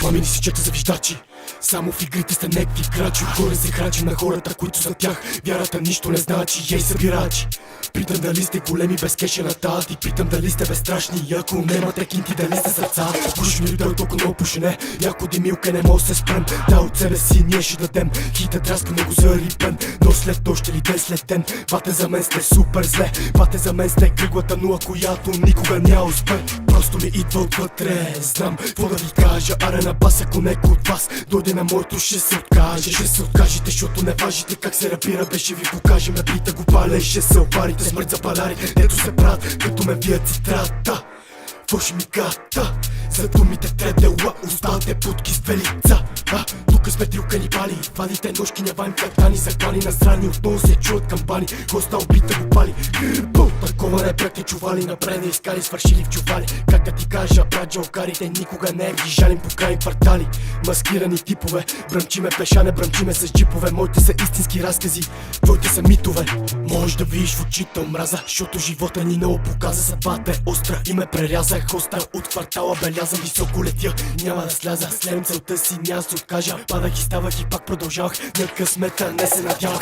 Мамини си чета за виждачи, само в игрите сте некви крачи. Отгоре се храчи на хората, които за тях вярата нищо не значи. Ей събирачи, питам дали сте големи без кеша на тати. Питам дали сте безстрашни и ако немате кинти, дали сте сърца. Пуши ми дойде толкова много пушене, яко димилка не мога се спрем. Да от себе си ние ще дадем, хита драскаме го за рипен. Но след дощ или ден след ден, бате за мен сте супер зле. Бате за мен сте кръглата нула, която никога няма успе. Просто ми идва отвътре, знам какво да ви кажа. Арена бас, ако некой от вас дойде на моето, ще се откаже. Ще се откажете, защото не важите как се рапира. Беше ви покажем, на бита го паля и ще се опарите. Смърт за палари, ето се правят, като ме вият цитрата. Фоши ми гата, за думите тредела, оставате путки с две лица. Тука сме трил канибали, вадите ножки, няваем катани, заклани насрани, отново се чуят камбани. Госта убита го пали, такова не бяхте чували, напреде изкари, свършили в чували. Как да ти кажа, брат джалкарите, никога не ги жалим по крайни квартали. Маскирани типове, бръмчиме пеша, не бръмчиме с джипове. Моите са истински разкази, твоите са митове. Може да видиш в очите омраза, защото живота ни много показа. Съдбата е остра и ме преряза. Хостел от квартала белязан, високо летя, няма да сляза. Следвам целта си, няма да се откажа. Падах и ставах и пак продължавах, на късмета не се надявах.